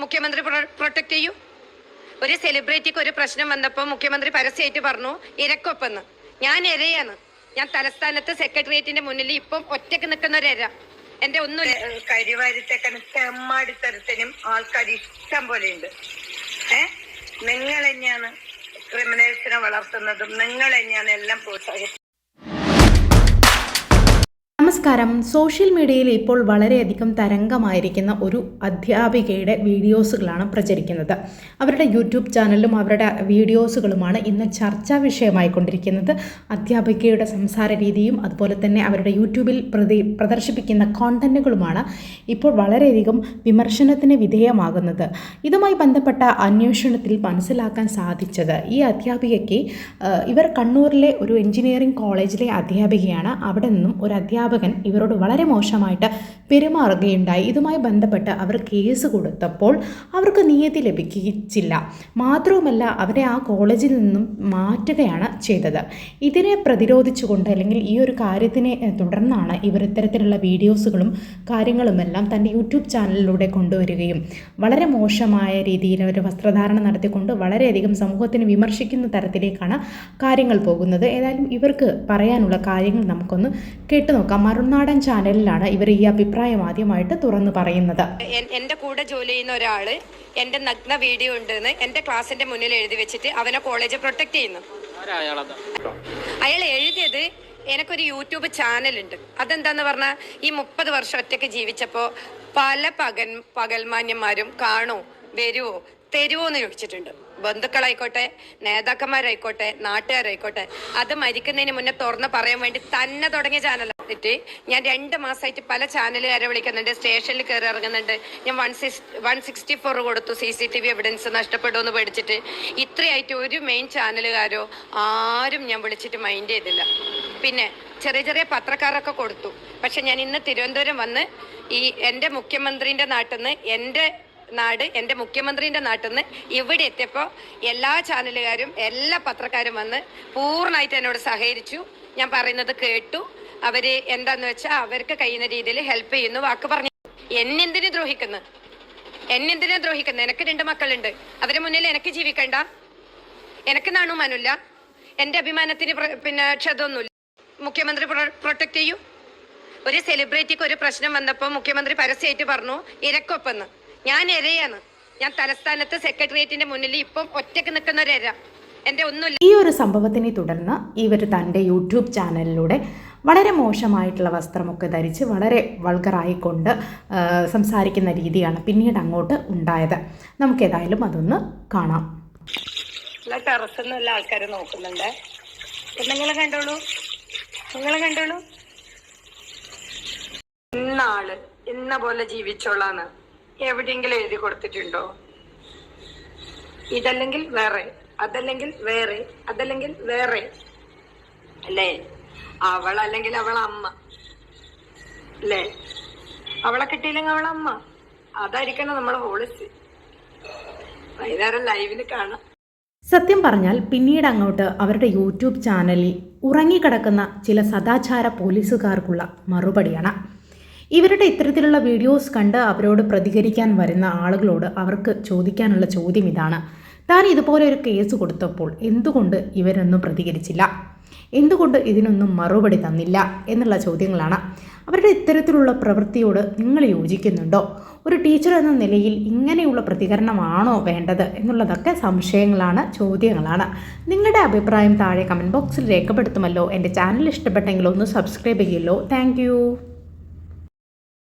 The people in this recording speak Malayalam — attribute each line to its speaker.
Speaker 1: മുഖ്യമന്ത്രി പ്രൊട്ടക്ട് ചെയ്യൂ. ഒരു സെലിബ്രിറ്റിക്ക് ഒരു പ്രശ്നം വന്നപ്പോൾ മുഖ്യമന്ത്രി പരസ്യമായിട്ട് പറഞ്ഞു ഇരക്കൊപ്പെന്ന്. ഞാൻ ഇരയാണ്. ഞാൻ തലസ്ഥാനത്ത് സെക്രട്ടേറിയറ്റിന്റെ മുന്നിൽ ഇപ്പം ഒറ്റക്ക് നിൽക്കുന്ന ഒരു ഇര. എന്റെ ഒന്നും
Speaker 2: കരിവാരിത്തേക്കനും തെമ്മാടിത്തരത്തിനും ആൾക്കാർ ഇഷ്ടം പോലെ ഉണ്ട്. നിങ്ങൾ തന്നെയാണ് ക്രിമിനൽസിനെ വളർത്തുന്നതും, നിങ്ങൾ തന്നെയാണ് എല്ലാം പ്രോത്സാഹിപ്പിക്കുന്നത്.
Speaker 3: നമസ്കാരം. സോഷ്യൽ മീഡിയയിൽ ഇപ്പോൾ വളരെയധികം തരംഗമായിരിക്കുന്ന ഒരു അധ്യാപികയുടെ വീഡിയോസുകളാണ് പ്രചരിക്കുന്നത്. അവരുടെ യൂട്യൂബ് ചാനലും അവരുടെ വീഡിയോസുകളുമാണ് ഇന്ന് ചർച്ചാ വിഷയമായിക്കൊണ്ടിരിക്കുന്നത്. അധ്യാപികയുടെ സംസാര രീതിയും അതുപോലെ തന്നെ അവരുടെ യൂട്യൂബിൽ പ്രദർശിപ്പിക്കുന്ന കോണ്ടന്റുകളുമാണ് ഇപ്പോൾ വളരെയധികം വിമർശനത്തിന് വിധേയമാകുന്നത്. ഇതുമായി ബന്ധപ്പെട്ട അന്വേഷണത്തിൽ മനസ്സിലാക്കാൻ സാധിച്ചത് ഈ അധ്യാപികയ്ക്ക് ഇവർ കണ്ണൂരിലെ ഒരു എഞ്ചിനീയറിംഗ് കോളേജിലെ അധ്യാപികയാണ്. അവിടെ നിന്നും ഒരു അധ്യാപകൻ ഇവരോട് വളരെ മോശമായിട്ട് പെരുമാറുകയുണ്ടായി. ഇതുമായി ബന്ധപ്പെട്ട് അവർ കേസ് കൊടുത്തപ്പോൾ അവർക്ക് നീതി ലഭിച്ചില്ല. മാത്രവുമല്ല, അവരെ ആ കോളേജിൽ നിന്നും മാറ്റുകയാണ് ചെയ്തത്. ഇതിനെ പ്രതിരോധിച്ചുകൊണ്ട് അല്ലെങ്കിൽ ഈ ഒരു കാര്യത്തിനെ തുടർന്നാണ് ഇവർ ഇത്തരത്തിലുള്ള വീഡിയോസുകളും കാര്യങ്ങളുമെല്ലാം തൻ്റെ യൂട്യൂബ് ചാനലിലൂടെ കൊണ്ടുവരികയും വളരെ മോശമായ രീതിയിൽ ഒരു വസ്ത്രധാരണം നടത്തിക്കൊണ്ട് വളരെയധികം സമൂഹത്തിന് വിമർശിക്കുന്ന തരത്തിലേക്കാണ് കാര്യങ്ങൾ പോകുന്നത്. ഏതായാലും ഇവർക്ക് പറയാനുള്ള കാര്യങ്ങൾ നമുക്കൊന്ന് കേട്ടുനോക്കാം. മറുനാടൻ ചാനലിലാണ് ഇവർ ഈ അഭിപ്രായം ആദ്യമായിട്ട് തുറന്നു പറയുന്നത്.
Speaker 1: എന്റെ കൂടെ ജോലി ചെയ്യുന്ന ഒരാള് എന്റെ നഗ്ന വീഡിയോ ഉണ്ടെന്ന് എന്റെ ക്ലാസിന്റെ മുന്നിൽ എഴുതി വെച്ചിട്ട് അവനെ കോളേജ് പ്രൊട്ടക്ട് ചെയ്യുന്നു. അയാൾ എഴുതിയത് എനിക്കൊരു യൂട്യൂബ് ചാനലുണ്ട്. അതെന്താന്ന് പറഞ്ഞാൽ ഈ 30 വർഷം ഒറ്റയ്ക്ക് ജീവിച്ചപ്പോൾ പല പകൽമാന്യന്മാരും കാണൂ, വരുവോ, തരുവോ എന്ന് ചോദിച്ചിട്ടുണ്ട്. ബന്ധുക്കളായിക്കോട്ടെ, നേതാക്കന്മാരായിക്കോട്ടെ, നാട്ടുകാരായിക്കോട്ടെ. അത് മരിക്കുന്നതിന് മുന്നേ തുറന്ന് പറയാൻ വേണ്ടി തന്നെ തുടങ്ങിയ ചാനൽ. എന്നിട്ട് ഞാൻ 2 മാസമായിട്ട് പല ചാനലുകാരെ വിളിക്കുന്നുണ്ട്, സ്റ്റേഷനിൽ കയറി ഇറങ്ങുന്നുണ്ട്. ഞാൻ 164 കൊടുത്തു, CCTV എവിഡൻസ് നഷ്ടപ്പെടുമെന്ന് പേടിച്ചിട്ട്. ഇത്രയായിട്ട് ഒരു മെയിൻ ചാനലുകാരോ ആരും ഞാൻ വിളിച്ചിട്ട് മൈൻഡ് ചെയ്തില്ല. പിന്നെ ചെറിയ ചെറിയ പത്രക്കാരൊക്കെ കൊടുത്തു. പക്ഷെ ഞാൻ ഇന്ന് തിരുവനന്തപുരം വന്ന് ഈ എൻ്റെ മുഖ്യമന്ത്രിൻ്റെ നാട്ടിൽ നിന്ന് എൻ്റെ മുഖ്യമന്ത്രിൻ്റെ നാട്ടിൽ നിന്ന് ഇവിടെ എത്തിയപ്പോൾ എല്ലാ ചാനലുകാരും എല്ലാ പത്രക്കാരും വന്ന് പൂർണ്ണമായിട്ട് എന്നോട് സഹകരിച്ചു. ഞാൻ പറയുന്നത് കേട്ടു. അവര് എന്താന്ന് വെച്ചാൽ അവർക്ക് കഴിയുന്ന രീതിയിൽ ഹെൽപ്പ് ചെയ്യുന്നു, വാക്ക് പറഞ്ഞു. എന്നെന്തിനു ദ്രോഹിക്കുന്നു? എനിക്ക് 2 മക്കളുണ്ട്. അവരെ മുന്നിൽ എനിക്ക് ജീവിക്കണ്ട? എനിക്ക് നാണുമാനില്ല, എൻ്റെ അഭിമാനത്തിന് പിന്നെ ക്ഷതമൊന്നുമില്ല. മുഖ്യമന്ത്രി പ്രൊട്ടക്ട് ചെയ്യൂ. ഒരു സെലിബ്രിറ്റിക്ക് ഒരു പ്രശ്നം വന്നപ്പോൾ മുഖ്യമന്ത്രി പരസ്യമായിട്ട് പറഞ്ഞു ഇരക്കൊപ്പെന്ന്. ഞാൻ ഇരയാണ്. ഞാൻ തലസ്ഥാനത്ത് സെക്രട്ടേറിയറ്റിന്റെ മുന്നിൽ ഇപ്പം ഒറ്റക്ക് നിൽക്കുന്ന ഒരു ഇര. എൻ്റെ ഒന്നുമില്ല.
Speaker 3: ഈ ഒരു സംഭവത്തിനെ തുടർന്ന് ഇവർ തൻ്റെ യൂട്യൂബ് ചാനലിലൂടെ വളരെ മോശമായിട്ടുള്ള വസ്ത്രമൊക്കെ ധരിച്ച് വളരെ വൾഗറായിക്കൊണ്ട് സംസാരിക്കുന്ന രീതിയാണ് പിന്നീട് അങ്ങോട്ട് ഉണ്ടായത്. നമുക്കേതായാലും അതൊന്ന് കാണാം.
Speaker 2: ടെറസൊന്നുമല്ല ആൾക്കാർ നോക്കുന്നുണ്ട്. നിങ്ങൾ കണ്ടോളൂ. ഇന്നാള് ഇന്ന പോലെ ജീവിച്ചോളാന്ന് എവിടെയെങ്കിലും എഴുതി കൊടുത്തിട്ടുണ്ടോ? ഇതല്ലെങ്കിൽ വേറെ, അതല്ലെങ്കിൽ വേറെ, അതല്ലെങ്കിൽ വേറെ അല്ലേ? അല്ലെങ്കിൽ അവളമ്മ അല്ലേ? അവളെ കിട്ടിയില്ലെങ്കിൽ അവളമ്മ. അതായിരിക്കണം നമ്മളെ പോളിസി. വൈകുന്നേരം ലൈവില് കാണാം.
Speaker 3: സത്യം പറഞ്ഞാൽ പിന്നീട് അങ്ങോട്ട് അവരുടെ യൂട്യൂബ് ചാനലിൽ ഉറങ്ങിക്കിടക്കുന്ന ചില സദാചാര പോലീസുകാർക്കുള്ള മറുപടിയാണ്. ഇവരുടെ ഇത്തരത്തിലുള്ള വീഡിയോസ് കണ്ട് അവരോട് പ്രതികരിക്കാൻ വരുന്ന ആളുകളോട് അവർക്ക് ചോദിക്കാനുള്ള ചോദ്യം ഇതാണ്: താൻ ഇതുപോലെ ഒരു കേസ് കൊടുത്തപ്പോൾ എന്തുകൊണ്ട് ഇവരൊന്നും പ്രതികരിച്ചില്ല? എന്തുകൊണ്ട് ഇതിനൊന്നും മറുപടി തന്നില്ല എന്നുള്ള ചോദ്യങ്ങളാണ്. അവരുടെ ഇത്തരത്തിലുള്ള പ്രവൃത്തിയോട് നിങ്ങൾ യോജിക്കുന്നുണ്ടോ? ഒരു ടീച്ചർ എന്ന നിലയിൽ ഇങ്ങനെയുള്ള പ്രതികരണമാണോ വേണ്ടത് എന്നുള്ളതൊക്കെ സംശയങ്ങളാണ്, ചോദ്യങ്ങളാണ്. നിങ്ങളുടെ അഭിപ്രായം താഴെ കമൻറ്റ് ബോക്സിൽ രേഖപ്പെടുത്തുമല്ലോ. എൻ്റെ ചാനൽ ഇഷ്ടപ്പെട്ടെങ്കിൽ ഒന്ന് സബ്സ്ക്രൈബ് ചെയ്യുമല്ലോ. താങ്ക്